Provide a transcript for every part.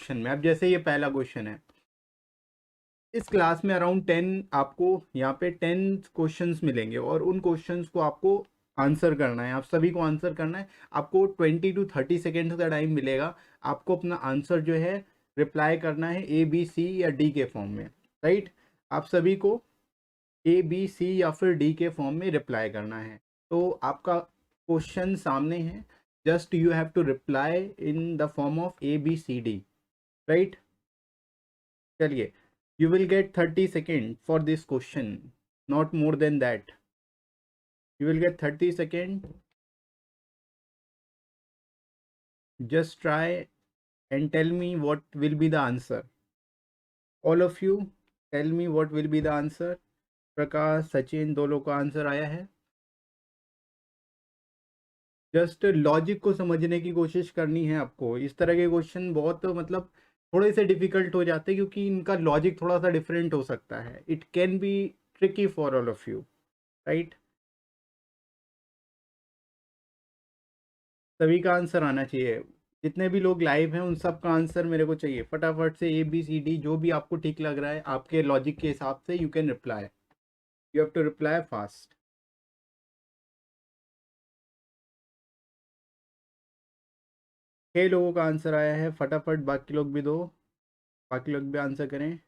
Question में। अब जैसे ये पहला क्वेश्चन है, इस क्लास में अराउंड 10 आपको यहाँ पे 10 क्वेश्चंस मिलेंगे और उन क्वेश्चंस को आपको आंसर करना है, आप सभी को आंसर करना है। आपको 20 to 30 सेकेंड का टाइम मिलेगा। आपको अपना आंसर जो है रिप्लाई करना है ए बी सी या डी के फॉर्म में, राइट। आप सभी को ए बी सी या फिर डी के फॉर्म में रिप्लाई करना है। तो आपका क्वेश्चन सामने है, just you have to reply in the form of A B C D, right. चलिए, you will get 30 seconds for this question, not more than that. You will get 30 seconds. Just try and tell me what will be the answer. All of you tell me what will be the answer. प्रकाश, सचिन, दो लोग का answer आया है। Just logic को समझने की कोशिश करनी है आपको। इस तरह के क्वेश्चन बहुत मतलब थोड़े से डिफिकल्ट हो जाते हैं क्योंकि इनका लॉजिक थोड़ा सा डिफरेंट हो सकता है। It can be tricky for all of you, right. सभी का आंसर आना चाहिए। जितने भी लोग लाइव हैं उन सब का आंसर मेरे को चाहिए फटाफट से। ए बी सी डी जो भी आपको ठीक लग रहा है आपके लॉजिक के हिसाब से, you can reply, you have to reply fast. 6 लोगों का आंसर आया है, फटाफट बाकी लोग भी दो, बाकी लोग भी आंसर करें।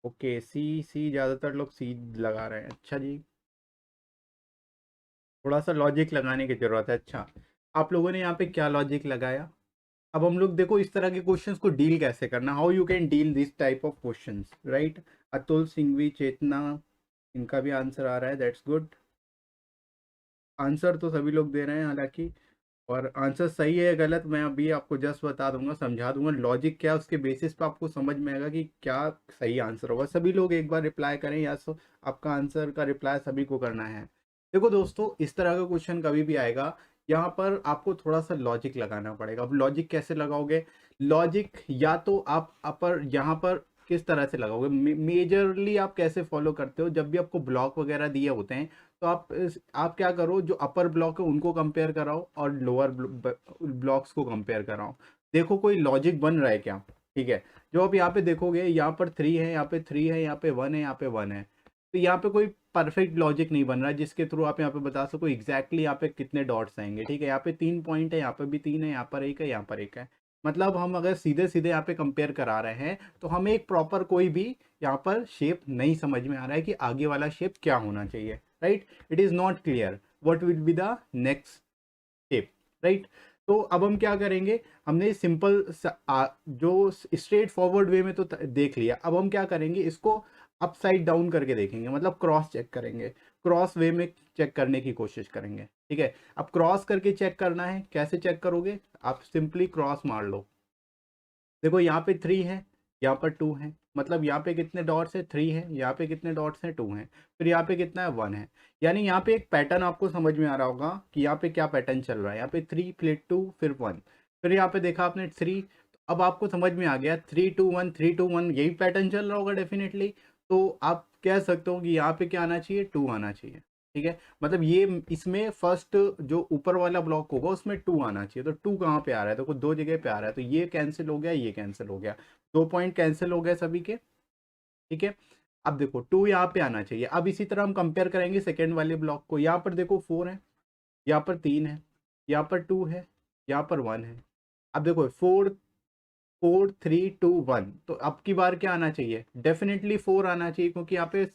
ओके, सी सी, ज़्यादातर लोग सी लगा रहे हैं। अच्छा जी, थोड़ा सा लॉजिक लगाने की ज़रूरत है। अच्छा, आप लोगों ने यहाँ पे क्या लॉजिक लगाया? अब हम लोग देखो इस तरह के क्वेश्चंस को डील कैसे करना, how you can deal this type of questions, right. Atul, Singhvi, Chetna, इनका भी आंसर आ रहा है, दैट्स गुड। आंसर तो सभी लोग दे रहे हैं हालांकि, और आंसर सही है या गलत मैं अभी आपको जस्ट बता दूंगा, समझा दूंगा लॉजिक क्या है, उसके बेसिस पे आपको समझ में आएगा कि क्या सही आंसर होगा। सभी लोग एक बार रिप्लाई करें, या सो आपका आंसर का रिप्लाई सभी को करना है। देखो दोस्तों, इस तरह का क्वेश्चन कभी भी आएगा, यहाँ पर आपको थोड़ा सा लॉजिक लगाना पड़ेगा। अब लॉजिक कैसे लगाओगे? लॉजिक या तो आप अपर यहाँ पर किस तरह से लगाओगे, मेजरली आप कैसे फॉलो करते हो, जब भी आपको ब्लॉक वगैरह दिए होते हैं तो आप क्या करो, जो अपर ब्लॉक है उनको कंपेयर कराओ और लोअर ब्लॉक्स को कंपेयर कराओ। देखो कोई लॉजिक बन रहा है क्या, ठीक है। जो आप यहाँ पे देखोगे, यहाँ पर 3 है, यहाँ पे 3 है, यहाँ पे 1 है, यहाँ पे 1 है, तो यहाँ पे कोई परफेक्ट लॉजिक नहीं बन रहा है जिसके थ्रू आप यहाँ पे बता सको एग्जैक्टली यहाँ पे कितने डॉट्स आएंगे, ठीक है। यहाँ पे 3 पॉइंट है, यहाँ पे भी 3 है, यहाँ पर 1 है, यहाँ पर 1 है। मतलब हम अगर सीधे सीधे यहाँ पे कंपेयर करा रहे हैं तो हमें एक प्रॉपर कोई भी यहाँ पर शेप नहीं समझ में आ रहा है कि आगे वाला शेप क्या होना चाहिए, right. It is not clear what will be the next step, right. तो अब हम क्या करेंगे, हमने सिंपल जो स्ट्रेट फॉरवर्ड वे में तो देख लिया, अब हम क्या करेंगे, इसको अपसाइड डाउन करके देखेंगे, मतलब क्रॉस चेक करेंगे, क्रॉस वे में चेक करने की कोशिश करेंगे, ठीक है। अब क्रॉस करके चेक करना है, कैसे चेक करोगे? आप सिंपली क्रॉस मार लो। देखो यहाँ पे 3 है, यहाँ पर 2 है, मतलब यहाँ पे कितने डॉट्स है? 3 है। यहाँ पे कितने डॉट्स हैं? 2 हैं। फिर यहाँ पे कितना है? 1 है। यानी यहाँ पे एक पैटर्न आपको समझ में आ रहा होगा कि यहाँ पे क्या पैटर्न चल रहा है। यहाँ पे 3 फिर 2 फिर 1, फिर यहाँ पे देखा आपने 3। अब आपको समझ में आ गया 3 2 1 3 2 1, यही पैटर्न चल रहा होगा डेफिनेटली। तो आप कह सकते हो कि यहाँ पे क्या आना चाहिए? 2 आना चाहिए, ठीक है। मतलब ये इसमें फर्स्ट जो ऊपर वाला ब्लॉक होगा उसमें 2 आना चाहिए। तो 2 कहाँ पे आ रहा है? तो कुछ दो जगह पे आ रहा है, तो ये कैंसिल हो गया, ये कैंसिल हो गया, 2 पॉइंट कैंसिल हो गए सभी के, ठीक है। अब देखो 2 यहाँ पे आना चाहिए। अब इसी तरह हम कंपेयर करेंगे सेकेंड वाले ब्लॉक को। यहाँ पर देखो 4 है, यहाँ पर 3 है, यहाँ पर 2 है, यहाँ पर 1 है। अब देखो 4 4 3 2 1, तो अब की बार क्या आना चाहिए? डेफिनेटली 4 आना चाहिए, क्योंकि यहाँ पे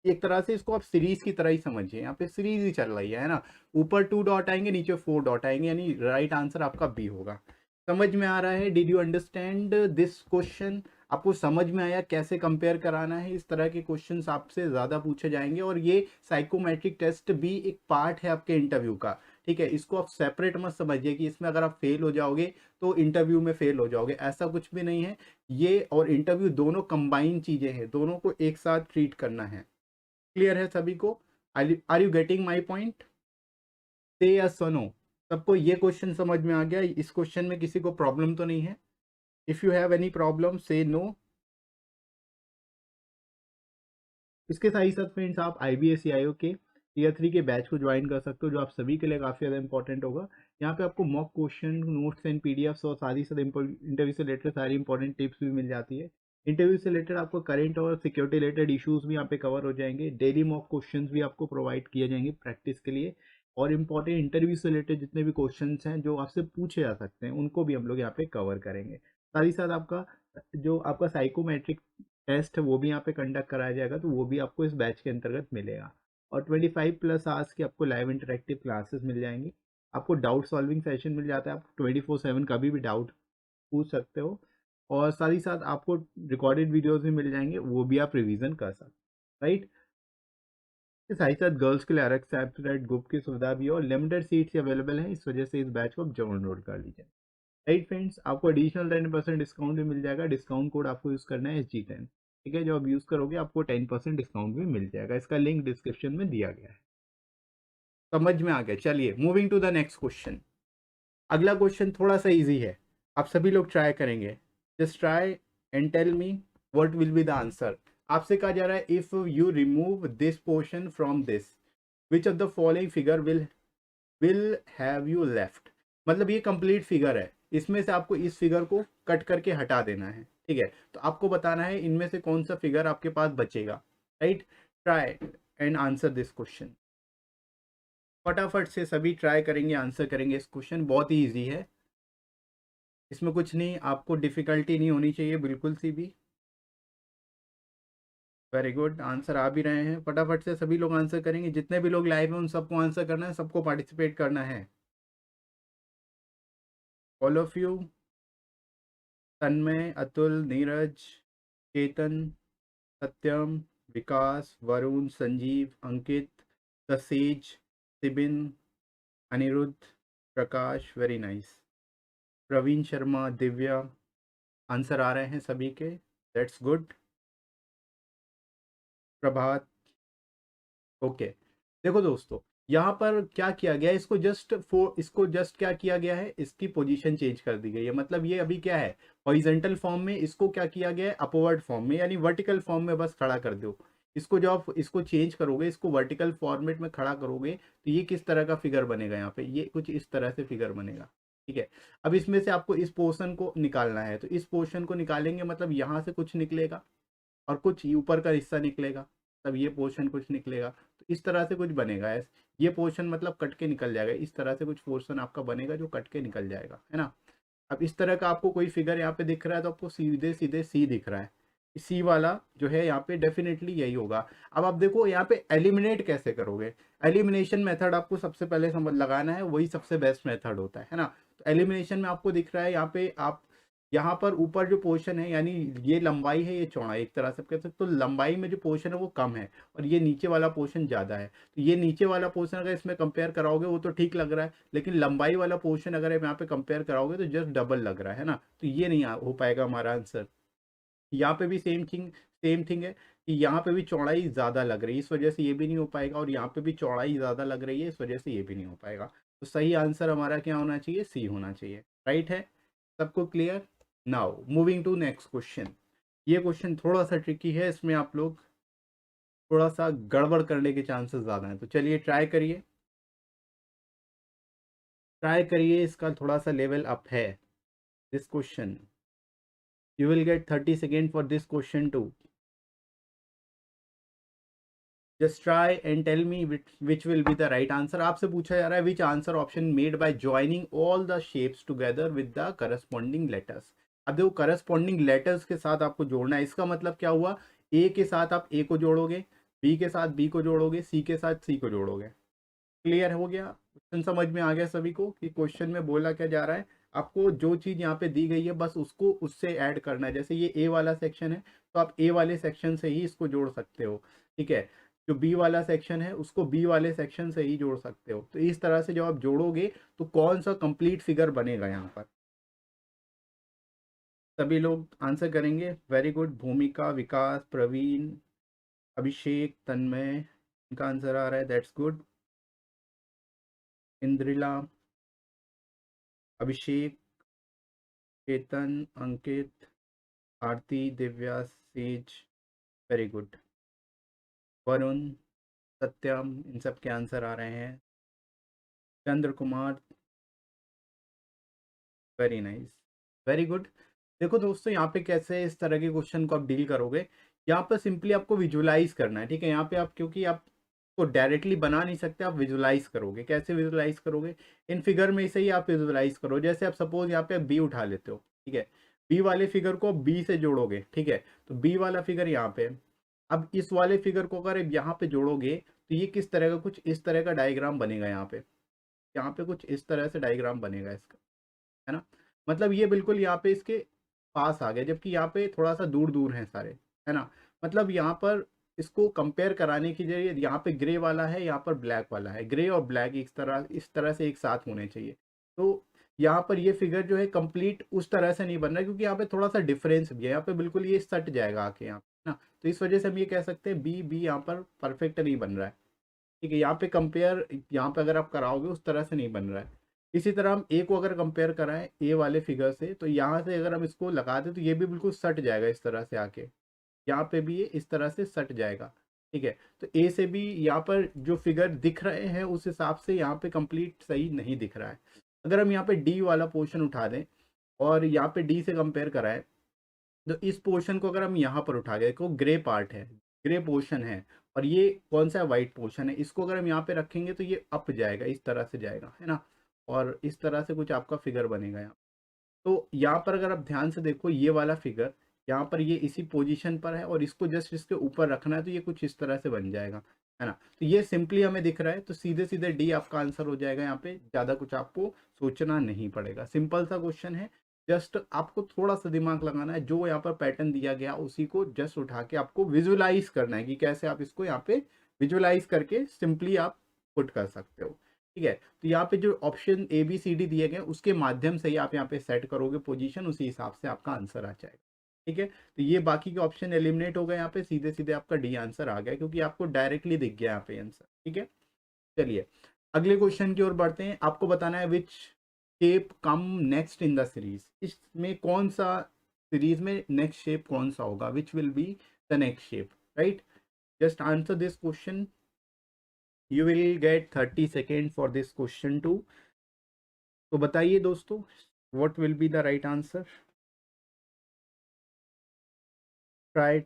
एक तरह से इसको आप सीरीज की तरह ही समझिए, यहाँ पे सीरीज ही चल रही है ना। ऊपर 2 डॉट आएंगे, नीचे 4 डॉट आएंगे, यानी राइट आंसर आपका बी होगा। समझ में आ रहा है? Did you understand this question? आपको समझ में आया कैसे कंपेयर कराना है? इस तरह के क्वेश्चंस आपसे ज़्यादा पूछे जाएंगे, और ये साइकोमेट्रिक टेस्ट भी एक पार्ट है आपके इंटरव्यू का, ठीक है। इसको आप सेपरेट मत समझिए कि इसमें अगर आप फेल हो जाओगे तो इंटरव्यू में फेल हो जाओगे, ऐसा कुछ भी नहीं है। ये और इंटरव्यू दोनों कंबाइन चीज़ें हैं, दोनों को एक साथ ट्रीट करना है। क्लियर है सभी को? Are you getting my point? से या सनो, सबको ये क्वेश्चन समझ में आ गया? इस क्वेश्चन में किसी को प्रॉब्लम तो नहीं है? If you have any problem से नो। इसके साथ ही साथ फ्रेंड्स, आप IBSEIO के टीयर 3 के बैच को ज्वाइन कर सकते हो, जो आप सभी के लिए काफ़ी ज़्यादा इंपॉर्टेंट होगा। यहाँ पे आपको mock question, notes and PDFs और साथ ही साथ इंटरव्यू से रिलेटेड सारी इंपॉर्टेंट टिप्स भी मिल जाती है। इंटरव्यू से रिलेटेड आपको करंट और सिक्योरिटी रिलेटेड इश्यूज भी यहाँ पे कवर हो जाएंगे। डेली मॉक क्वेश्चंस भी आपको प्रोवाइड किए जाएंगे प्रैक्टिस के लिए, और इंपॉर्टेंट इंटरव्यू से रिलेटेड जितने भी क्वेश्चंस हैं जो आपसे पूछे जा सकते हैं उनको भी हम लोग यहाँ पे कवर करेंगे। साथ ही साथ आपका जो आपका साइकोमेट्रिक टेस्ट है वो भी यहाँ पे कंडक्ट कराया जाएगा, तो वो भी आपको इस बैच के अंतर्गत मिलेगा। और 25+ आवर्स की आपको लाइव इंटरेक्टिव क्लासेस मिल जाएंगी। आपको डाउट सॉल्विंग सेशन मिल जाता है, आप 24/7 कभी भी डाउट पूछ सकते हो। और साथ ही साथ आपको रिकॉर्डेड वीडियोस भी मिल जाएंगे, वो भी आप रिवीजन कर सकते हैं, राइट। साथ ही साथ गर्ल्स के लिए अलग सेपरेट ग्रुप की सुविधा भी है और लिमिटेड सीट्स अवेलेबल है, इस वजह से इस बैच को आप जरूर एनरोल कर लीजिए। राइट फ्रेंड्स, आपको एडिशनल 10% डिस्काउंट भी मिल जाएगा। डिस्काउंट कोड आपको यूज़ करना है SG10, ठीक है। जो आप यूज़ करोगे आपको 10% डिस्काउंट भी मिल जाएगा, इसका लिंक डिस्क्रिप्शन में दिया गया है। समझ में आ गया। चलिए moving to the next question. अगला क्वेश्चन थोड़ा सा इजी है, आप सभी लोग ट्राई करेंगे। Just try and tell me what will be the answer. आपसे कहा जा रहा है if you remove this portion from this, which of the following figure will have you left. मतलब ये कंप्लीट फिगर है, इसमें से आपको इस फिगर को कट करके हटा देना है, ठीक है। तो आपको बताना है इनमें से कौन सा फिगर आपके पास बचेगा, right. Try and answer this question. फटाफट से सभी ट्राई करेंगे, आंसर करेंगे। इस क्वेश्चन बहुत ही ईजी है, इसमें कुछ नहीं, आपको डिफिकल्टी नहीं होनी चाहिए बिल्कुल सी भी। वेरी गुड, आंसर आ भी रहे हैं। फटाफट से सभी लोग आंसर करेंगे, जितने भी लोग लाइव हैं उन सबको आंसर करना है, सबको पार्टिसिपेट करना है। All of you, Tanmay, Atul, Neeraj, Ketan, Satyam, Vikas, Varun, Sanjeev, Ankit, तसेज, Sibin, Aniruddh, Prakash, very nice, Praveen Sharma, Divya, answer आ रहे हैं सभी के, दैट्स गुड। Prabhat, okay. देखो दोस्तों, यहाँ पर क्या किया गया है, इसको जस्ट क्या किया गया है, इसकी पोजीशन चेंज कर दी गई है। मतलब ये अभी क्या है, हॉरिजॉन्टल फॉर्म में, इसको क्या किया गया है अपवर्ड फॉर्म में, यानी वर्टिकल फॉर्म में बस खड़ा कर दो इसको। जब आप इसको चेंज करोगे, इसको वर्टिकल फॉर्मेट में खड़ा करोगे, तो ये किस तरह का फिगर बनेगा, यहाँ पे ये कुछ इस तरह से फिगर बनेगा, ठीक है। अब इसमें से आपको इस पोर्शन को निकालना है, तो इस पोर्शन को निकालेंगे, मतलब यहाँ से कुछ निकलेगा और कुछ ऊपर का हिस्सा निकलेगा, तब ये पोर्शन कुछ निकलेगा, तो इस तरह से कुछ बनेगा। ये पोर्शन मतलब कट के निकल जाएगा, इस तरह से कुछ पोर्शन आपका बनेगा जो कट के निकल जाएगा, है ना। अब इस तरह का आपको कोई फिगर यहाँ पे दिख रहा है, तो आपको सीधे सीधे सी दिख रहा है, सी वाला जो है यहाँ पे डेफिनेटली यही होगा। अब आप देखो यहाँ पे एलिमिनेट कैसे करोगे। एलिमिनेशन मेथड आपको सबसे पहले समझ लगाना है, वही सबसे बेस्ट मेथड होता है ना। तो एलिमिनेशन में आपको दिख रहा है यहाँ पे, आप यहाँ पर ऊपर जो पोर्शन है, यानी ये लंबाई है, ये चौड़ाई, एक तरह से कह सकते, तो लंबाई में जो पोर्शन है वो कम है और ये नीचे वाला पोर्शन ज़्यादा है। तो ये नीचे वाला पोर्शन अगर इसमें कंपेयर कराओगे वो तो ठीक लग रहा है, लेकिन लंबाई वाला पोर्शन अगर आप यहाँ पे कंपेयर कराओगे तो जस्ट डबल लग रहा है ना। तो ये नहीं हो पाएगा हमारा आंसर। यहाँ पे भी सेम थिंग है कि यहाँ पे भी चौड़ाई ज़्यादा लग रही है, इस वजह से ये भी नहीं हो पाएगा, और यहाँ पे भी चौड़ाई ज़्यादा लग रही है, इस वजह से ये भी नहीं हो पाएगा। तो सही आंसर हमारा क्या होना चाहिए, सी होना चाहिए, राइट है। सबको clear. Now moving to next question. ये क्वेश्चन थोड़ा सा ट्रिकी है, इसमें आप लोग थोड़ा सा गड़बड़ करने के चांसेस ज़्यादा हैं, तो चलिए ट्राई करिए, इसका थोड़ा सा लेवल अप है this question. You will get 30 second for this question too. Just try and tell me which will be the right answer. आपसे पूछा जा रहा है which answer option made by joining all the shapes together with the corresponding letters. अब देखो corresponding letters के साथ आपको जोड़ना है, इसका मतलब क्या हुआ, ए के साथ आप ए को जोड़ोगे, बी के साथ बी को जोड़ोगे, सी के साथ सी को जोड़ोगे। क्लियर हो गया, क्वेश्चन समझ में आ गया सभी को कि क्वेश्चन में बोला क्या जा रहा है। आपको जो चीज़ यहाँ पे दी गई है बस उसको उससे ऐड करना है। जैसे ये ए वाला सेक्शन है, तो आप ए वाले सेक्शन से ही इसको जोड़ सकते हो, ठीक है। जो बी वाला सेक्शन है उसको बी वाले सेक्शन से ही जोड़ सकते हो। तो इस तरह से जब आप जोड़ोगे तो कौन सा कंप्लीट फिगर बनेगा यहाँ पर। सभी लोग आंसर करेंगे, वेरी गुड। भूमिका, विकास, प्रवीण, अभिषेक, तन्मय, इनका आंसर आ रहा है, दैट्स गुड। इंद्रिला, अभिषेक, चेतन, अंकित, आरती, दिव्या, सेज, वेरी गुड। वरुण, सत्यम, इन सब के आंसर आ रहे हैं। Chandra Kumar, very nice, very good. देखो दोस्तों, यहाँ पे कैसे इस तरह के क्वेश्चन को आप डील करोगे, यहाँ पर सिंपली आपको विजुलाइज करना है, ठीक है। यहाँ पे आप, क्योंकि आप को डायरेक्टली बना नहीं सकते, आप विजुलाइज करोगे। कैसे विजुलाइज करोगे? इन फिगर में से ही आप विजुलाइज करो। जैसे आप सपोज यहाँ पे बी उठा लेते हो, ठीक है। बी वाले फिगर को बी से जोड़ोगे, ठीक है। तो बी वाला फिगर यहाँ पे है। अब इस वाले फिगर को अगर यहाँ पे जोड़ोगे तो ये किस तरह का, कुछ इस तरह का डायग्राम बनेगा। यहाँ पे कुछ इस तरह से डायग्राम बनेगा इसका, है ना। मतलब ये बिल्कुल यहाँ पे इसके पास आ गया, जबकि यहाँ पे थोड़ा सा दूर दूर है सारे, है ना। मतलब यहाँ पर इसको कंपेयर कराने की जरिए, यहाँ पे ग्रे वाला है, यहाँ पर ब्लैक वाला है। ग्रे और ब्लैक इस तरह से एक साथ होने चाहिए। तो यहाँ पर ये फिगर जो है कंप्लीट उस तरह से नहीं बन रहा है, क्योंकि यहाँ पे थोड़ा सा डिफरेंस भी है। यहाँ पे बिल्कुल ये सट जाएगा आके यहाँ पे ना। तो इस वजह से हम ये कह सकते हैं बी बी यहाँ पर परफेक्ट नहीं बन रहा है, ठीक है। यहाँ पे कंपेयर, यहाँ पे अगर आप कराओगे उस तरह से नहीं बन रहा है। इसी तरह हम ए को अगर कंपेयर कराएं ए वाले फिगर से, तो यहाँ से अगर हम इसको लगा दें तो ये भी बिल्कुल सट जाएगा इस तरह से आके। यहाँ पे भी ये इस तरह से सट जाएगा, ठीक है। तो ए से भी यहाँ पर जो फिगर दिख रहे हैं उस हिसाब से यहाँ पे कंप्लीट सही नहीं दिख रहा है। अगर हम यहाँ पे डी वाला पोर्शन उठा दें और यहाँ पे डी से कंपेयर कराएं, तो इस पोर्शन को अगर हम यहाँ पर उठा गए, देखो ग्रे पार्ट है, ग्रे पोर्शन है, और ये कौन सा है, वाइट पोर्शन है। इसको अगर हम यहाँ पे रखेंगे तो ये अप जाएगा, इस तरह से जाएगा, है ना। और इस तरह से कुछ आपका फिगर बनेगा यहाँ। तो यहाँ पर अगर आप ध्यान से देखो, ये वाला फिगर यहाँ पर ये इसी पोजीशन पर है और इसको जस्ट इसके ऊपर रखना है, तो ये कुछ इस तरह से बन जाएगा, है ना। तो ये सिंपली हमें दिख रहा है, तो सीधे सीधे डी आपका आंसर हो जाएगा। यहाँ पे ज़्यादा कुछ आपको सोचना नहीं पड़ेगा, सिंपल सा क्वेश्चन है। जस्ट आपको थोड़ा सा दिमाग लगाना है, जो यहाँ पर पैटर्न दिया गया उसी को जस्ट उठा के आपको विजुलाइज करना है कि कैसे आप इसको यहाँ पे विजुलाइज करके सिंपली आप पुट कर सकते हो, ठीक है। तो यहाँ पे जो option A B C D दिए गए उसके माध्यम से ही आप यहाँ पे सेट करोगे पोजीशन, उसी हिसाब से आपका आंसर आ जाएगा, ठीक है। तो ये बाकी के ऑप्शन एलिमिनेट हो गए, यहाँ पे सीधे सीधे आपका डी आंसर आ गया, क्योंकि आपको डायरेक्टली दिख गया यहाँ पे आंसर, ठीक है। चलिए अगले क्वेश्चन की ओर बढ़ते हैं। आपको बताना है which shape come next in the series, इसमें कौन सा सीरीज में नेक्स्ट शेप कौन सा होगा, विच will be the next shape, right. Just answer this question, you will get 30 seconds for this question too। तो बताइए दोस्तों, what will be the right answer? Try।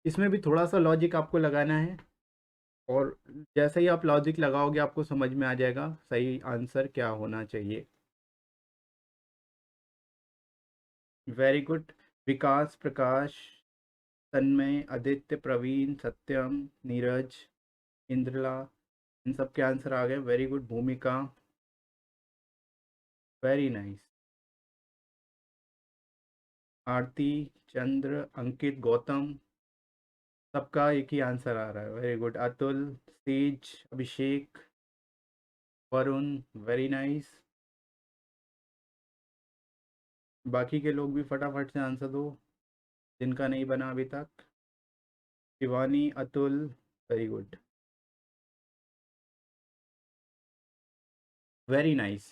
इसमें भी थोड़ा सा लॉजिक आपको लगाना है, और जैसे ही आप लॉजिक लगाओगे आपको समझ में आ जाएगा सही आंसर क्या होना चाहिए। Very good. विकास, प्रकाश, तन्मय, आदित्य, प्रवीण, सत्यम, नीरज, इंद्रला, इन सब के आंसर आ गए। Very good. Bhumika, very nice. Aarti, Chandra, Ankit, Gautam, सबका एक ही आंसर आ रहा है। Very good. Atul, Tej, Abhishek, Varun, very nice. बाकी के लोग भी फटाफट से आंसर दो जिनका नहीं बना अभी तक। Shivani, Atul, very good, very nice.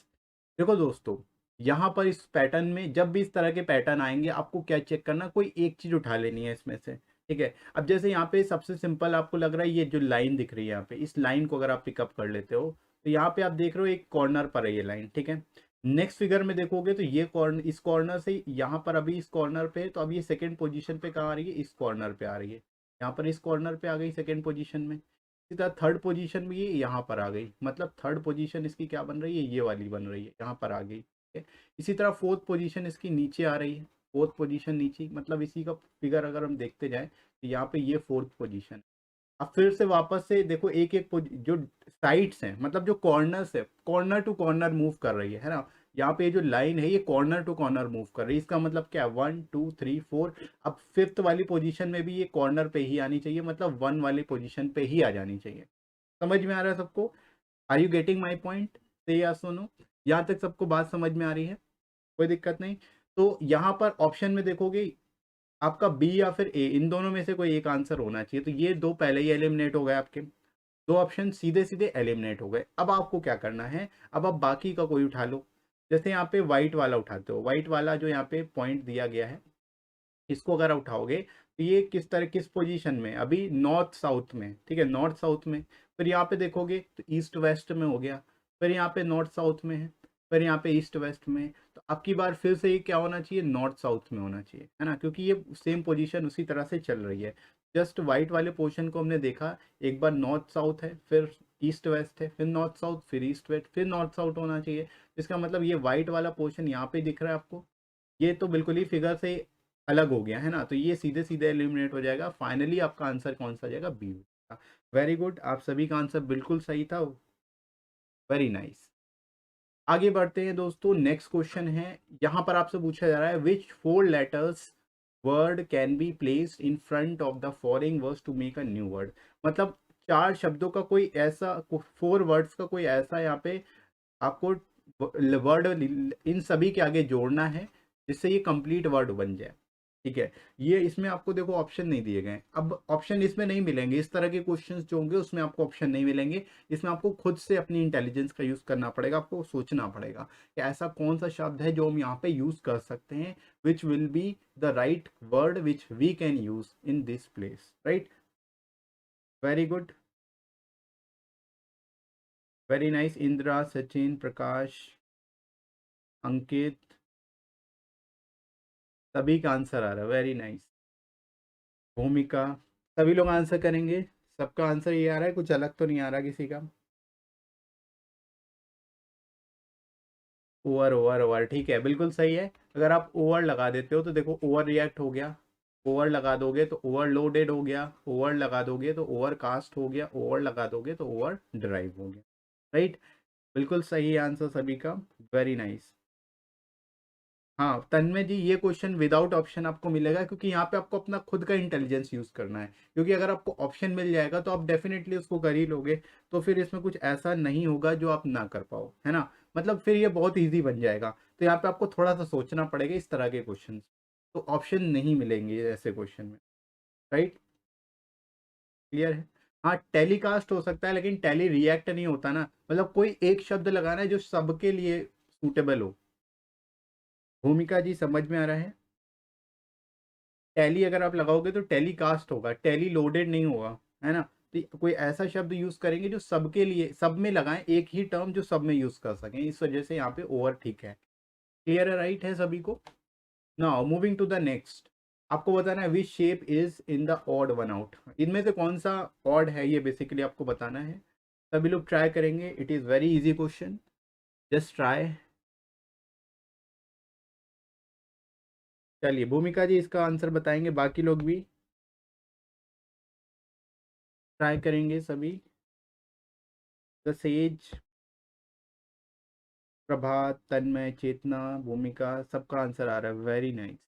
देखो दोस्तों, यहाँ पर इस पैटर्न में जब भी इस तरह के पैटर्न आएंगे आपको क्या चेक करना, कोई एक चीज उठा लेनी है इसमें से, ठीक है। अब जैसे यहाँ पे सबसे सिंपल आपको लग रहा है, ये जो लाइन दिख रही है यहाँ पे, इस लाइन को अगर आप पिकअप कर लेते हो तो यहाँ पे आप देख रहे हो एक कॉर्नर पर है ये लाइन, ठीक है। नेक्स्ट फिगर में देखोगे तो ये कॉर्नर, इस कॉर्नर से यहाँ पर अभी इस कॉर्नर पे है, तो अब ये सेकेंड पोजिशन पे कहाँ आ रही है, इस कॉर्नर पे आ रही है। यहाँ पर इस कॉर्नर पे आ गई सेकेंड पोजिशन में। इसी तरह थर्ड पोजीशन में ये यहाँ पर आ गई, मतलब थर्ड पोजीशन इसकी क्या बन रही है, ये वाली बन रही है, यहाँ पर आ गई, ठीक है। इसी तरह फोर्थ पोजीशन इसकी नीचे आ रही है, फोर्थ पोजीशन नीचे, मतलब इसी का फिगर अगर हम देखते जाएं तो यहाँ पे ये फोर्थ पोजीशन। अब फिर से वापस से देखो, एक एक जो साइड्स हैं, मतलब जो कॉर्नर्स है, कॉर्नर टू कॉर्नर मूव कर रही है ना। यहाँ पे जो लाइन है ये कॉर्नर टू कॉर्नर मूव कर रही है, इसका मतलब क्या है, 1 2 3 4। अब फिफ्थ वाली पोजीशन में भी ये कॉर्नर पे ही आनी चाहिए, मतलब 1 वाली पोजीशन पे ही आ जानी चाहिए। समझ में आ रहा है सबको? Are you getting my point? से या सुनो, यहाँ तक सबको बात समझ में आ रही है? कोई दिक्कत नहीं। तो यहाँ पर ऑप्शन में देखोगे आपका बी या फिर ए, इन दोनों में से कोई एक आंसर होना चाहिए। तो ये दो पहले ही एलिमिनेट हो गए आपके, दो ऑप्शन सीधे सीधे एलिमिनेट हो गए। अब आपको क्या करना है, अब आप बाकी का कोई उठा लो। जैसे यहाँ पे व्हाइट वाला उठाते हो, व्हाइट वाला जो यहाँ पे पॉइंट दिया गया है, इसको अगर उठाओगे तो ये किस तरह, किस पोजीशन में, अभी नॉर्थ साउथ में, ठीक है, नॉर्थ साउथ में। फिर यहाँ पे देखोगे तो ईस्ट वेस्ट में हो गया। फिर यहाँ पे नॉर्थ साउथ में है, फिर यहाँ पे ईस्ट वेस्ट में। तो अब की बार फिर से ये क्या होना चाहिए, नॉर्थ साउथ में होना चाहिए, है ना, क्योंकि ये सेम पोजीशन उसी तरह से चल रही है। जस्ट वाइट वाले पोर्शन को हमने देखा, एक बार नॉर्थ साउथ है, फिर ईस्ट वेस्ट है, फिर नॉर्थ साउथ, फिर ईस्ट वेस्ट, फिर नॉर्थ साउथ होना चाहिए। इसका मतलब ये वाइट वाला पोर्शन यहाँ पे दिख रहा है आपको, ये तो बिल्कुल ही फिगर से अलग हो गया है ना, तो ये सीधे सीधे एलिमिनेट हो जाएगा। फाइनली आपका आंसर कौन सा जाएगा, बी। वेरी गुड, आप सभी का आंसर बिल्कुल सही था। Very nice. आगे बढ़ते हैं दोस्तों, नेक्स्ट क्वेश्चन है। यहाँ पर आपसे पूछा जा रहा है which 4 letters word can be placed in front of the following words to make a new word. मतलब 4 शब्दों का कोई ऐसा, 4 वर्ड्स का कोई ऐसा यहाँ पे आपको वर्ड इन सभी के आगे जोड़ना है जिससे ये कंप्लीट वर्ड बन जाए। ठीक है, ये इसमें आपको देखो ऑप्शन नहीं दिए गए। अब ऑप्शन इसमें नहीं मिलेंगे, इस तरह के क्वेश्चंस जो होंगे उसमें आपको ऑप्शन नहीं मिलेंगे। इसमें आपको खुद से अपनी इंटेलिजेंस का यूज करना पड़ेगा, आपको सोचना पड़ेगा कि ऐसा कौन सा शब्द है जो हम यहाँ पे यूज कर सकते हैं, which will be the right word which we can use in this place, right. Very good, very nice. Indira, Sachin, Prakash, Ankit, सभी का आंसर आ रहा है, वेरी नाइस। भूमिका, सभी लोग आंसर करेंगे, सबका आंसर ये आ रहा है, कुछ अलग तो नहीं आ रहा किसी का। ओवर ओवर ओवर, ठीक है, बिल्कुल सही है। अगर आप ओवर लगा देते हो तो देखो ओवर रिएक्ट हो गया, ओवर लगा दोगे तो ओवरलोडेड हो गया, ओवर लगा दोगे तो ओवर कास्ट हो गया, ओवर लगा दोगे तो ओवर ड्राइव हो गया, राइट। बिल्कुल सही आंसर सभी का, वेरी नाइस। हाँ तन्मय जी, ये क्वेश्चन विदाउट ऑप्शन आपको मिलेगा, क्योंकि यहाँ पे आपको अपना खुद का इंटेलिजेंस यूज करना है, क्योंकि अगर आपको ऑप्शन मिल जाएगा तो आप डेफिनेटली उसको कर ही लोगे। तो फिर इसमें कुछ ऐसा नहीं होगा जो आप ना कर पाओ, है ना, मतलब फिर ये बहुत ईजी बन जाएगा। तो यहाँ पे आपको थोड़ा सा सोचना पड़ेगा इस तरह के क्वेश्चन, तो ऑप्शन नहीं मिलेंगे ऐसे क्वेश्चन में, राइट। क्लियर है। हाँ टेलीकास्ट हो सकता है, लेकिन टेली रिएक्ट नहीं होता ना, मतलब कोई एक शब्द लगाना है जो सबके लिए सूटेबल हो। भूमिका जी समझ में आ रहा है, टैली अगर आप लगाओगे तो टैली कास्ट होगा, टैली लोडेड नहीं होगा, है ना। तो कोई ऐसा शब्द यूज करेंगे जो सबके लिए, सब में लगाएं, एक ही टर्म जो सब में यूज कर सकें, इस वजह से यहाँ पे ओवर ठीक है। क्लियर है, राइट है सभी को। Now moving to the next, आपको बताना है which shape is in the odd one out, इनमें से कौन सा ऑड है, ये बेसिकली आपको बताना है। सभी लोग ट्राई करेंगे, it is very easy question, just try. चलिए भूमिका जी इसका आंसर बताएंगे, बाकी लोग भी ट्राई करेंगे सभी। द सेज, प्रभात, तन्मय, चेतना, भूमिका, सबका आंसर आ रहा है, वेरी नाइस।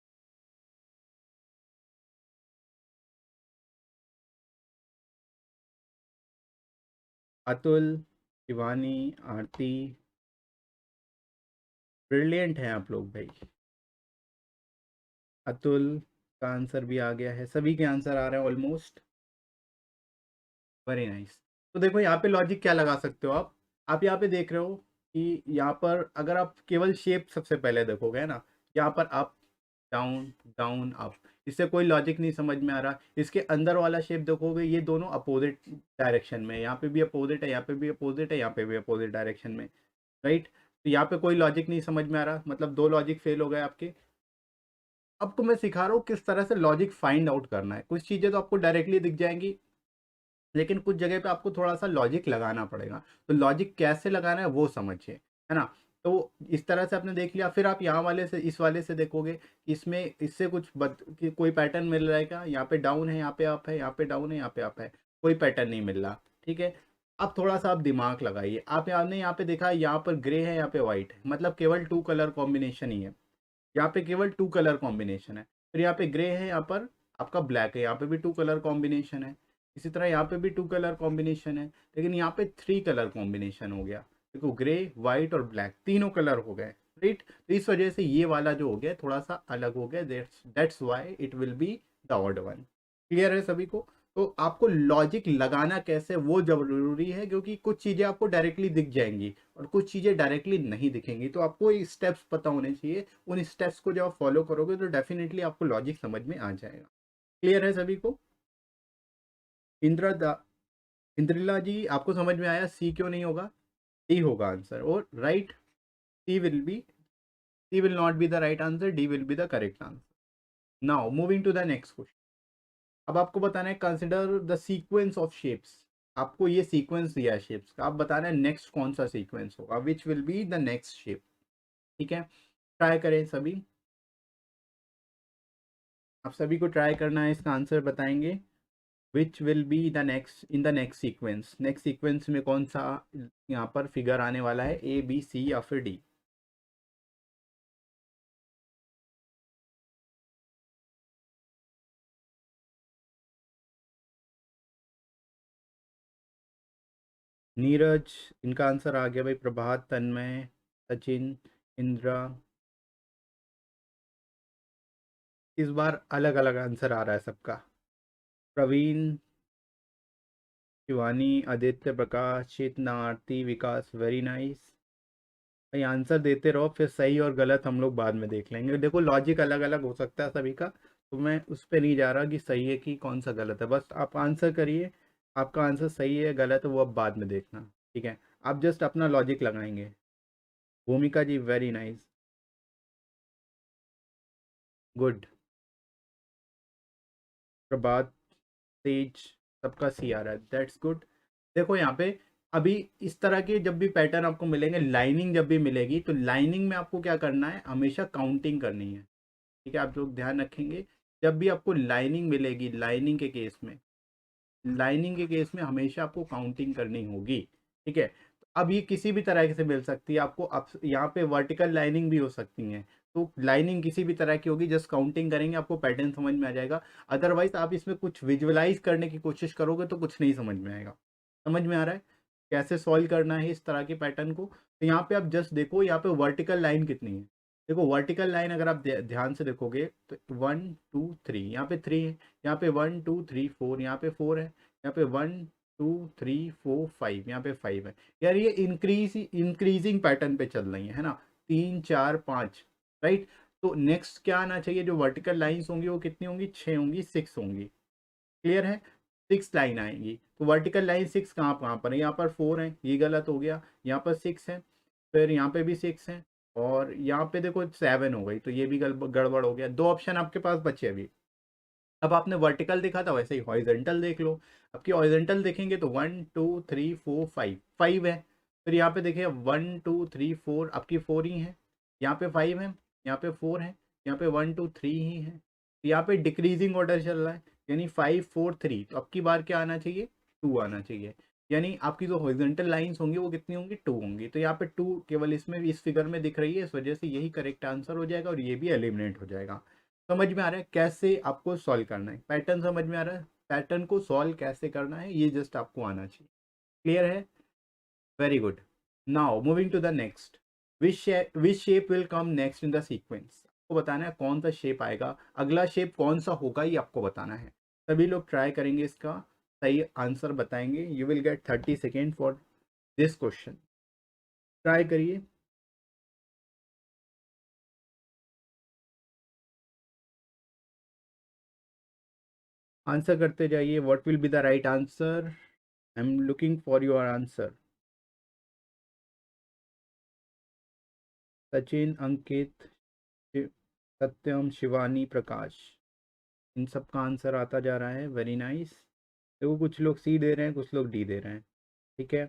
अतुल, शिवानी, आरती, ब्रिलियंट हैं आप लोग भाई। अतुल का आंसर भी आ गया है, सभी के आंसर आ रहे हैं ऑलमोस्ट, वेरी नाइस। तो देखो यहाँ पे लॉजिक क्या लगा सकते हो आप यहाँ पे देख रहे हो कि यहाँ पर अगर आप केवल शेप सबसे पहले देखोगे ना, यहाँ पर अप डाउन डाउन अप, इससे कोई लॉजिक नहीं समझ में आ रहा। इसके अंदर वाला शेप देखोगे, ये दोनों अपोजिट डायरेक्शन में, यहाँ पे भी अपोजिट है, यहाँ पे भी अपोजिट है, यहाँ पे भी अपोजिट डायरेक्शन में, राइट। तो यहाँ पे कोई लॉजिक नहीं समझ में आ रहा, मतलब 2 लॉजिक फेल हो गए आपके। अब तो मैं सिखा रहा हूँ किस तरह से लॉजिक फाइंड आउट करना है। कुछ चीज़ें तो आपको डायरेक्टली दिख जाएंगी, लेकिन कुछ जगह पे आपको थोड़ा सा लॉजिक लगाना पड़ेगा। तो लॉजिक कैसे लगाना है वो समझिए, है ना। तो इस तरह से आपने देख लिया, फिर आप यहाँ वाले से इस वाले से देखोगे कि इसमें इससे कुछ कि कोई पैटर्न मिल रहा है क्या, यहाँ पे डाउन है, यहाँ पे अप है, यहाँ पे डाउन है, यहाँ पे अप है, कोई पैटर्न नहीं मिल रहा, ठीक है। अब थोड़ा सा आप दिमाग लगाइए, आपने यहाँ पे देखा यहाँ पर ग्रे है, यहाँ पे व्हाइट है, मतलब केवल 2 कलर कॉम्बिनेशन ही है, यहाँ पे केवल 2 कलर कॉम्बिनेशन है। फिर यहाँ पे ग्रे है, यहाँ पर आपका ब्लैक है, यहाँ पे भी 2 कलर कॉम्बिनेशन है, इसी तरह यहाँ पे भी 2 कलर कॉम्बिनेशन है, लेकिन यहाँ पे 3 कलर कॉम्बिनेशन हो गया। देखो ग्रे, व्हाइट और ब्लैक तीनों कलर हो गए, राइट। तो इस वजह से ये वाला जो हो गया थोड़ा सा अलग हो गया, that's why it will be the odd one. Clear है सभी को। तो आपको लॉजिक लगाना कैसे वो जरूरी है, क्योंकि कुछ चीजें आपको डायरेक्टली दिख जाएंगी और कुछ चीजें डायरेक्टली नहीं दिखेंगी, तो आपको स्टेप्स पता होने चाहिए। उन स्टेप्स को जब आप फॉलो करोगे तो डेफिनेटली आपको लॉजिक समझ में आ जाएगा। क्लियर है सभी को। इंद्रा इंद्रिला जी आपको समझ में आया सी क्यों नहीं होगा। डी होगा आंसर, और right C will be, C will not be the right answer, D will be the correct answer. Now moving to the next question. अब आपको बताना है consider the sequence of shapes. आपको ये सीक्वेंस दिया है शेप्स का, आप बताना है नेक्स्ट कौन सा सीक्वेंस होगा, विच will be the next shape. ठीक है, ट्राई करें सभी, आप सभी को ट्राई करना है, इसका आंसर बताएंगे। विच will be the next in the next sequence, next sequence में कौन सा यहाँ पर फिगर आने वाला है, ए बी सी या फिर डी। नीरज, इनका आंसर आ गया भाई। प्रभात, तन्मय, सचिन, इंद्रा, इस बार अलग अलग आंसर आ रहा है सबका। प्रवीण, शिवानी, आदित्य, प्रकाश, चेतना, आरती, विकास, वेरी नाइस। भाई आंसर देते रहो, फिर सही और गलत हम लोग बाद में देख लेंगे। देखो लॉजिक अलग अलग हो सकता है सभी का, तो मैं उस पर नहीं जा रहा कि सही है कि कौन सा गलत है, बस आप आंसर करिए। आपका आंसर सही है गलत है वो अब बाद में देखना, ठीक है। आप जस्ट अपना लॉजिक लगाएंगे। भूमिका जी, वेरी नाइस, गुड। प्रभात, तेज, सबका सी आ रहा है, दैट्स गुड। देखो यहाँ पे अभी इस तरह के जब भी पैटर्न आपको मिलेंगे, लाइनिंग जब भी मिलेगी तो लाइनिंग में आपको क्या करना है, हमेशा काउंटिंग करनी है। ठीक है, आप लोग ध्यान रखेंगे, जब भी आपको लाइनिंग मिलेगी, लाइनिंग के केस में हमेशा आपको काउंटिंग करनी होगी। ठीक है, तो अब ये किसी भी तरह से मिल सकती है आपको, अब यहाँ पे वर्टिकल लाइनिंग भी हो सकती है, तो लाइनिंग किसी भी तरह की होगी, जस्ट काउंटिंग करेंगे आपको पैटर्न समझ में आ जाएगा। अदरवाइज आप इसमें कुछ विजुअलाइज करने की कोशिश करोगे तो कुछ नहीं समझ में आएगा। समझ में आ रहा है कैसे सॉल्व करना है इस तरह के पैटर्न को? तो यहाँ पे आप जस्ट देखो, यहाँ पे वर्टिकल लाइन कितनी है। देखो वर्टिकल लाइन अगर आप ध्यान से देखोगे तो 1 2 3, यहाँ पे 3 है, यहाँ पे 1 2 3 4, यहाँ पे 4 है, यहाँ पे 1 2 3 4 5, यहाँ पे 5 है। यार ये इंक्रीजिंग पैटर्न पे चल रही है ना, 3 4 5, राइट। तो नेक्स्ट क्या आना चाहिए, जो वर्टिकल लाइंस होंगी वो कितनी होंगी, 6 होंगी, 6 होंगी। क्लियर है, 6 लाइन आएंगी। तो वर्टिकल लाइन 6 कहाँ कहाँ पर है, यहाँ पर 4 है, ये गलत हो गया, यहाँ पर 6 है, फिर यहाँ पे भी 6 है, और यहाँ पे देखो 7 हो गई, तो ये भी गड़बड़ हो गया। 2 ऑप्शन आपके पास बचे अभी। अब आपने वर्टिकल देखा था, वैसे ही हॉरिजॉन्टल देख लो। आपकी हॉरिजॉन्टल देखेंगे तो 1 2 3 4 5 है। फिर यहाँ पे देखिए 1 2 3 4, आपकी 4 ही है, यहाँ पे 5 है, यहाँ पे 4 है, यहाँ पे 1 2 3 ही है। तो यहाँ पे डिक्रीजिंग ऑर्डर चल रहा है, यानी 5 4 3, तो अब की बार क्या आना चाहिए, 2 आना चाहिए। यानी आपकी जो हॉरिजॉन्टल लाइंस होंगी वो कितनी होंगी, 2 होंगी। तो यहाँ पे 2 केवल इसमें इस फिगर में दिख रही है, इस वजह से यही करेक्ट आंसर हो जाएगा और ये भी एलिमिनेट हो जाएगा। समझ में आ रहा है कैसे आपको सॉल्व करना है, पैटर्न समझ में आ रहा है, पैटर्न को सॉल्व कैसे करना है ये जस्ट आपको आना चाहिए। क्लियर है, very good. Now moving to the next, which shape will come next in the sequence. आपको बताना है कौन सा शेप आएगा, अगला शेप कौन सा होगा ये आपको बताना है। सभी लोग ट्राई करेंगे, इसका सही आंसर बताएंगे। You will get 30 second for this question, try करिए, आंसर करते जाइए। What will be the right answer, I am looking for your answer. Sachin, Ankit, Satyam, Shivani, Prakash, इन सब का आंसर आता जा रहा है, वेरी नाइस। देखो कुछ लोग सी दे रहे हैं, कुछ लोग डी दे रहे हैं, ठीक है।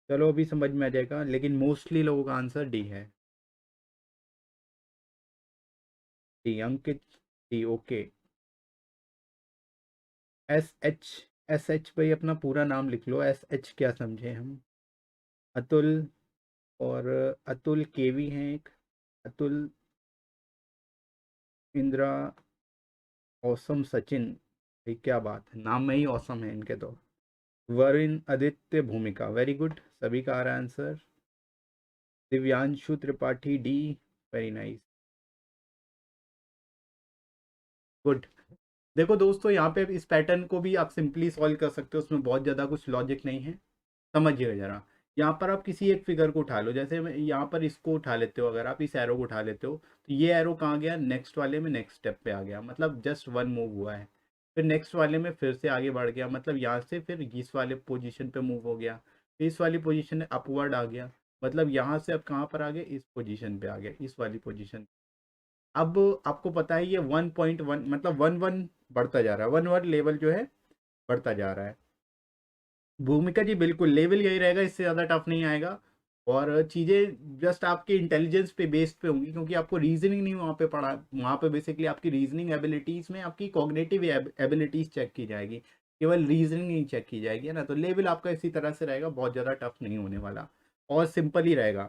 चलो अभी समझ में आ जाएगा, लेकिन मोस्टली लोगों का आंसर डी है। डी, अंकित डी, ओके। SH, SH भाई अपना पूरा नाम लिख लो, SH क्या समझे हम। अतुल, और अतुल केवी हैं एक, अतुल, इंदिरा, औसम, सचिन, ये क्या बात है, नाम में ही औसम है इनके तो। वरुण, आदित्य, भूमिका, वेरी गुड, सभी का आ रहा है answer. Divyanshu Tripathi D, very nice, good. देखो दोस्तों यहाँ पे इस पैटर्न को भी आप सिंपली सॉल्व कर सकते हो, उसमें बहुत ज़्यादा कुछ लॉजिक नहीं है। समझिए ज़रा, यहाँ पर आप किसी एक फिगर को उठा लो, जैसे मैं यहाँ पर इसको उठा लेते हो, अगर आप इस एरो को उठा लेते हो तो ये एरो कहाँ गया, नेक्स्ट वाले में, नेक्स्ट स्टेप पे आ गया, मतलब जस्ट 1 मूव हुआ है। फिर नेक्स्ट वाले में फिर से आगे बढ़ गया, मतलब यहाँ से फिर इस वाले पोजीशन पे मूव हो गया। इस वाली पोजीशन अपवर्ड आ गया, मतलब यहाँ से अब कहाँ पर आ गए, इस पोजीशन पे आ गया, इस वाली पोजीशन। अब आपको पता है ये 1.1 मतलब 1 1 बढ़ता जा रहा है, 1 1 लेवल जो है बढ़ता जा रहा है। भूमिका जी बिल्कुल लेवल यही रहेगा, इससे ज़्यादा टफ नहीं आएगा। और चीज़ें जस्ट आपके इंटेलिजेंस पे बेस्ड पे होंगी, क्योंकि आपको रीजनिंग नहीं वहाँ पे पढ़ा, वहाँ पे बेसिकली आपकी रीजनिंग एबिलिटीज़ में आपकी कॉग्निटिव एबिलिटीज़ चेक की जाएगी, केवल रीजनिंग नहीं चेक की जाएगी, है ना। तो लेवल आपका इसी तरह से रहेगा, बहुत ज़्यादा टफ नहीं होने वाला और सिंपल ही रहेगा,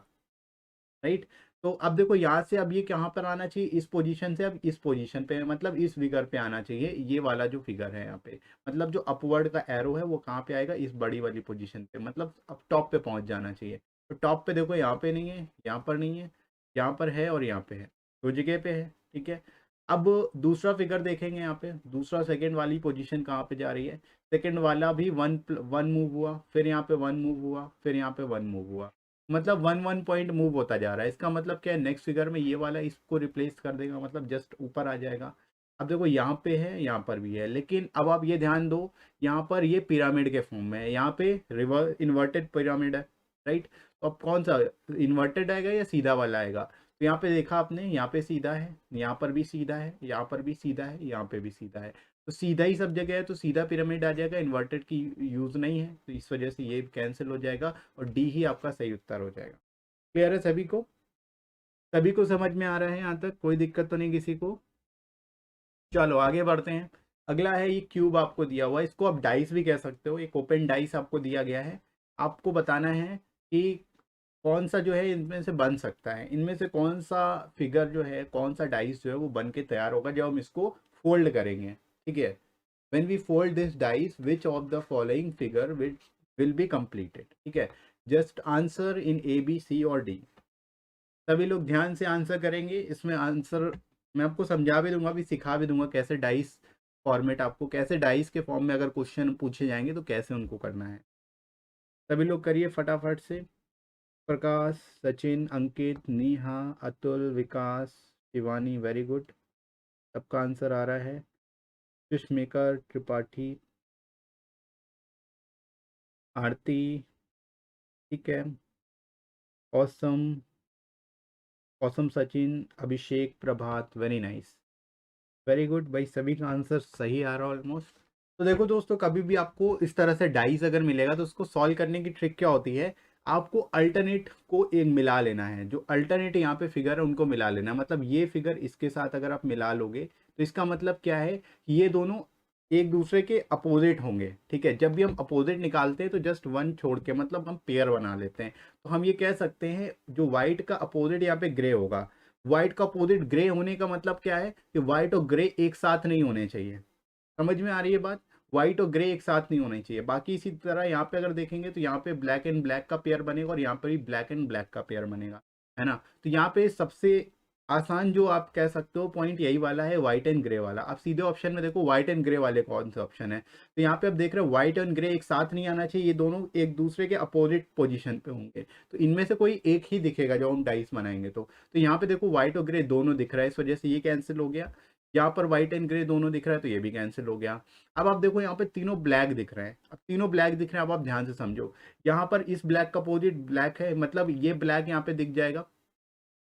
राइट। तो अब देखो यहाँ से अब ये कहाँ पर आना चाहिए, इस पोजीशन से अब इस पोजीशन पे, मतलब इस फिगर पे आना चाहिए, ये वाला जो फिगर है यहाँ पे, मतलब जो अपवर्ड का एरो है वो कहाँ पे आएगा, इस बड़ी वाली पोजीशन पे, मतलब अब टॉप पे पहुंच जाना चाहिए। तो टॉप पे देखो यहाँ पे नहीं है, यहाँ पर नहीं है, यहाँ पर है और यहाँ पे है, दो जगह पे है, ठीक है। अब दूसरा फिगर देखेंगे, यहाँ पे दूसरा सेकंड वाली पोजीशन कहाँ पे जा रही है, सेकंड वाला भी वन वन मूव हुआ, फिर यहाँ पे वन मूव हुआ, फिर यहाँ पे वन मूव हुआ, मतलब 1 1 पॉइंट मूव होता जा रहा है। इसका मतलब क्या है, नेक्स्ट फिगर में ये वाला इसको रिप्लेस कर देगा, मतलब जस्ट ऊपर आ जाएगा। अब देखो यहाँ पे है, यहाँ पर भी है, लेकिन अब आप ये ध्यान दो, यहाँ पर ये पिरामिड के फॉर्म में है, यहाँ पे रिवर इन्वर्टेड पिरामिड है, राइट। तो अब कौन सा इन्वर्टेड आएगा या सीधा वाला आएगा, तो यहाँ पे देखा आपने, यहाँ पे सीधा है, यहाँ पर भी सीधा है, यहाँ पर भी सीधा है, यहाँ पे भी सीधा है, तो सीधा ही सब जगह है, तो सीधा पिरामिड आ जाएगा, इन्वर्टेड की यूज नहीं है, तो इस वजह से ये कैंसिल हो जाएगा और डी ही आपका सही उत्तर हो जाएगा। क्लियर है सभी को, सभी को समझ में आ रहा है यहाँ तक, कोई दिक्कत तो नहीं किसी को। चलो आगे बढ़ते हैं। अगला है ये क्यूब आपको दिया हुआ है, इसको आप डाइस भी कह सकते हो, एक ओपन डाइस आपको दिया गया है। आपको बताना है कि कौन सा जो है इनमें से बन सकता है, इनमें से कौन सा फिगर जो है, कौन सा डाइस जो है वो बन के तैयार होगा जब हम इसको फोल्ड करेंगे, ठीक है। when we fold this dice which of the following figure which will be completed, ठीक है। just answer in A B C और D। सभी लोग ध्यान से आंसर करेंगे, इसमें आंसर मैं आपको समझा भी दूंगा, भी सिखा भी दूंगा कैसे डाइस फॉर्मेट, आपको कैसे डाइस के फॉर्म में अगर क्वेश्चन पूछे जाएंगे तो कैसे उनको करना है। सभी लोग करिए फटाफट से। प्रकाश, सचिन, अंकित, नेहा, अतुल, विकास, शिवानी, वेरी गुड, सबका आंसर आ रहा है। फिशमेकर, त्रिपाठी, आरती, ठीक है, औसम, औसम, सचिन, अभिषेक, प्रभात, वेरी नाइस, वेरी गुड भाई, सभी का आंसर सही आ रहा है ऑलमोस्ट। तो देखो दोस्तों, कभी भी आपको इस तरह से डाइस अगर मिलेगा तो उसको सॉल्व करने की ट्रिक क्या होती है, आपको अल्टरनेट को एक मिला लेना है, जो अल्टरनेट यहाँ पे फिगर है उनको मिला लेना है, मतलब ये फिगर इसके साथ अगर आप मिला लोगे तो इसका मतलब क्या है, ये दोनों एक दूसरे के अपोजिट होंगे, ठीक है। जब भी हम अपोजिट निकालते हैं तो जस्ट वन छोड़ के मतलब हम पेयर बना लेते हैं, तो हम ये कह सकते हैं जो व्हाइट का अपोजिट यहाँ पे ग्रे होगा, व्हाइट का अपोजिट ग्रे होने का मतलब क्या है कि व्हाइट और ग्रे एक साथ नहीं होने चाहिए। समझ में आ रही है बात, व्हाइट और ग्रे एक साथ नहीं होने चाहिए। बाकी इसी तरह यहाँ पे अगर देखेंगे तो यहाँ पे ब्लैक एंड ब्लैक का पेयर बनेगा और यहाँ पर भी ब्लैक एंड ब्लैक का पेयर बनेगा, है ना। तो यहाँ पे सबसे आसान जो आप कह सकते हो पॉइंट यही वाला है, व्हाइट एंड ग्रे वाला। आप सीधे ऑप्शन में देखो व्हाइट एंड ग्रे वाले कौन से ऑप्शन है, तो यहाँ पे आप देख रहे हो व्हाइट एंड ग्रे एक साथ नहीं आना चाहिए, ये दोनों एक दूसरे के अपोजिट पोजीशन पे होंगे, तो इनमें से कोई एक ही दिखेगा जो हम डाइस बनाएंगे। तो यहाँ पे देखो व्हाइट और ग्रे दोनों दिख रहा है, इस वजह से ये कैंसिल हो गया। यहाँ पर व्हाइट एंड ग्रे दोनों दिख रहा है तो ये भी कैंसिल हो गया। अब आप देखो यहाँ पे तीनों ब्लैक दिख रहे हैं, अब तीनों ब्लैक दिख रहे हैं, अब आप ध्यान से समझो, यहाँ पर इस ब्लैक का अपोजिट ब्लैक है, मतलब ये ब्लैक यहाँ पे दिख जाएगा,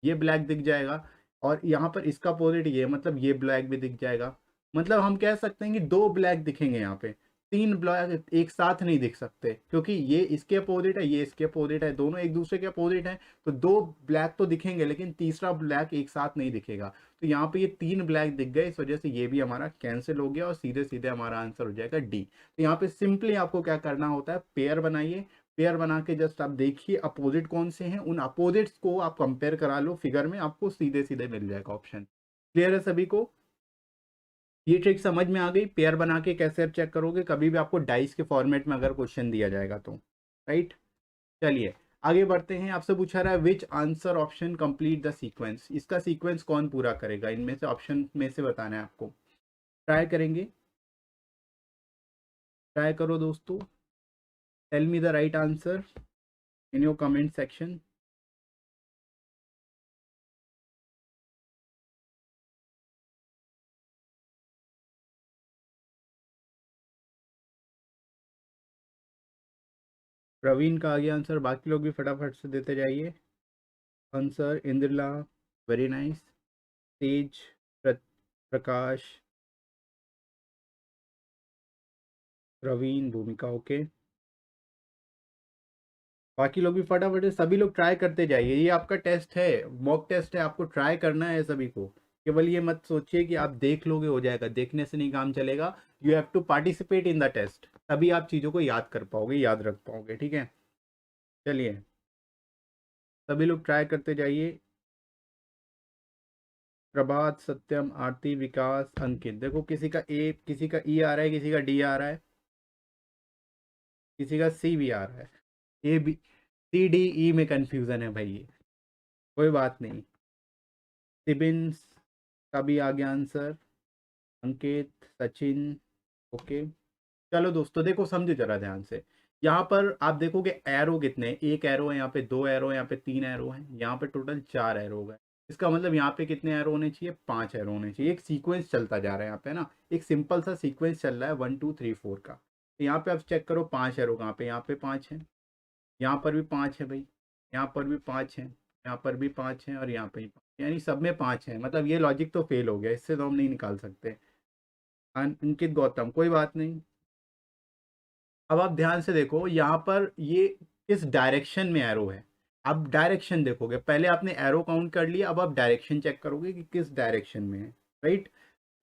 ये ब्लैक दिख जाएगा, और यहाँ पर इसका अपोजिट ये, मतलब ये ब्लैक भी दिख जाएगा। मतलब हम कह सकते हैं कि दो ब्लैक दिखेंगे यहाँ पे, तीन ब्लैक एक साथ नहीं दिख सकते, क्योंकि ये इसके अपोजिट है, ये इसके अपोजिट है, दोनों एक दूसरे के अपोजिट हैं, तो दो ब्लैक तो दिखेंगे लेकिन तीसरा ब्लैक एक साथ नहीं दिखेगा। तो यहाँ पे ये तीन ब्लैक दिख गए, इस वजह से ये भी हमारा कैंसिल हो गया और सीधे सीधे हमारा आंसर हो जाएगा डी। तो यहाँ पे सिंपली आपको क्या करना होता है, पेयर बनाइए, पेयर बना के जस्ट आप देखिए अपोजिट कौन से हैं, उन अपोजिट्स को आप कंपेयर करा लो फिगर में, आपको सीधे सीधे मिल जाएगा ऑप्शन। क्लियर है सभी को, ये ट्रिक समझ में आ गई, पेयर बना के कैसे आप चेक करोगे कभी भी आपको डाइस के फॉर्मेट में अगर क्वेश्चन दिया जाएगा तो, राइट। चलिए आगे बढ़ते हैं, आपसे पूछा रहा है which answer option complete the sequence, इसका सीक्वेंस कौन पूरा करेगा, इनमें से ऑप्शन में से बताना है आपको। ट्राई करेंगे, ट्राई करो दोस्तों, tell me the right answer in your comment section. Praveen का आ गया आंसर, बाकी लोग भी फटाफट से देते जाइए answer. Indrala, very nice. Tej, Prakash, Praveen, Bhumika, okay. बाकी लोग भी फटाफट से सभी लोग ट्राई करते जाइए, ये आपका टेस्ट है, मॉक टेस्ट है, आपको ट्राई करना है सभी को। केवल ये मत सोचिए कि आप देख लोगे हो जाएगा, देखने से नहीं काम चलेगा। You have to participate in the test, तभी आप चीज़ों को याद कर पाओगे, याद रख पाओगे, ठीक है। चलिए सभी लोग ट्राई करते जाइए। प्रभात, सत्यम, आरती, विकास, अंकित, देखो किसी का ए, किसी का ई आ रहा है, किसी का डी आ रहा है, किसी का सी भी आ रहा है। ए बी सी डी ई में कंफ्यूजन है भाई ये, कोई बात नहीं। सिबिन का भी आ गया आंसर, अंकित, सचिन, ओके। चलो दोस्तों देखो, समझो जरा ध्यान से। यहाँ पर आप देखोगे एरो कितने हैं, एक एरो है यहाँ पे, दो एरो है यहाँ पे, तीन एरो है यहाँ पे, टोटल चार एरो हो गए। इसका मतलब यहाँ पे कितने एरो होने चाहिए, पांच एरो होने चाहिए। एक सीक्वेंस चलता जा रहा है यहाँ पे ना, एक सिंपल सा सीक्वेंस चल रहा है 1 2 3 4 का। तो यहाँ पे आप चेक करो पांच एरो कहाँ पे, यहाँ पे पांच है, यहाँ पर भी पांच है भाई, यहाँ पर भी पांच है, यहाँ पर भी पांच है, और यहाँ पे भी पांच, यानी सब में पांच है। मतलब ये लॉजिक तो फेल हो गया, इससे तो हम नहीं निकाल सकते। अंकित गौतम, कोई बात नहीं। अब आप ध्यान से देखो यहाँ पर ये किस डायरेक्शन में एरो है। आप डायरेक्शन देखोगे, पहले आपने एरो काउंट कर लिया, अब आप डायरेक्शन चेक करोगे कि किस डायरेक्शन में है, राइट।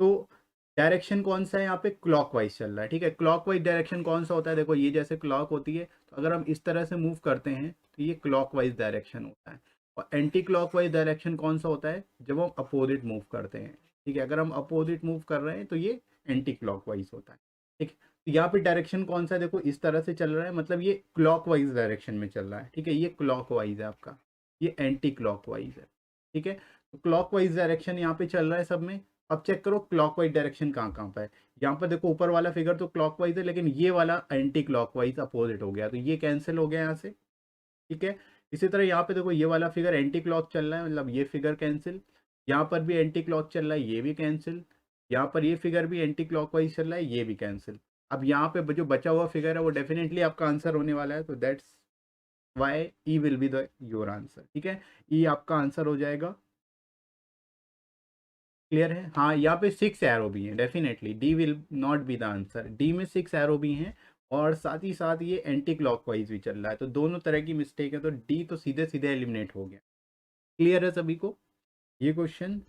तो डायरेक्शन कौन सा है यहाँ पे, क्लॉकवाइज चल रहा है, ठीक है। क्लॉकवाइज डायरेक्शन कौन सा होता है, देखो ये जैसे क्लॉक होती है, तो अगर हम इस तरह से मूव करते हैं तो ये क्लॉकवाइज डायरेक्शन होता है। और एंटी क्लॉकवाइज डायरेक्शन कौन सा होता है, जब हम अपोजिट मूव करते हैं, ठीक है। अगर हम अपोजिट मूव कर रहे हैं तो ये एंटी क्लॉकवाइज होता है, ठीक है। तो यहाँ पे डायरेक्शन कौन सा है, देखो इस तरह से चल रहा है, मतलब ये क्लॉकवाइज डायरेक्शन में चल रहा है, ठीक है। ये क्लॉकवाइज है आपका, ये एंटी क्लॉकवाइज है, ठीक है। तो क्लॉकवाइज डायरेक्शन यहाँ पे चल रहा है सब में। अब चेक करो क्लॉकवाइज डायरेक्शन कहाँ कहाँ पर है। यहाँ पर देखो ऊपर वाला फिगर तो क्लॉकवाइज है, लेकिन ये वाला एंटी क्लॉकवाइज अपोजिट हो गया, तो ये कैंसिल हो गया यहाँ से, ठीक है। इसी तरह यहाँ पे देखो ये वाला फिगर एंटी क्लॉक चल रहा है, मतलब ये फिगर कैंसिल। यहाँ पर भी एंटी क्लॉक चल रहा है, ये भी कैंसिल। यहाँ पर ये फिगर भी एंटी क्लॉकवाइज चल रहा है, ये भी कैंसिल। अब यहाँ पे जो बचा हुआ फिगर है वो डेफिनेटली आपका आंसर होने वाला है, तो that's why E will be the your answer, ठीक है। ई आपका आंसर हो जाएगा। क्लियर है, हाँ। यहाँ पे सिक्स एरो भी हैं, definitely D will not be the answer, D में सिक्स एरो भी हैं। और साथ ही साथ ये एंटी क्लॉकवाइज भी चल रहा है, तो दोनों तरह की मिस्टेक है, तो डी तो सीधे सीधे एलिमिनेट हो गया। क्लियर है सभी को ये क्वेश्चन।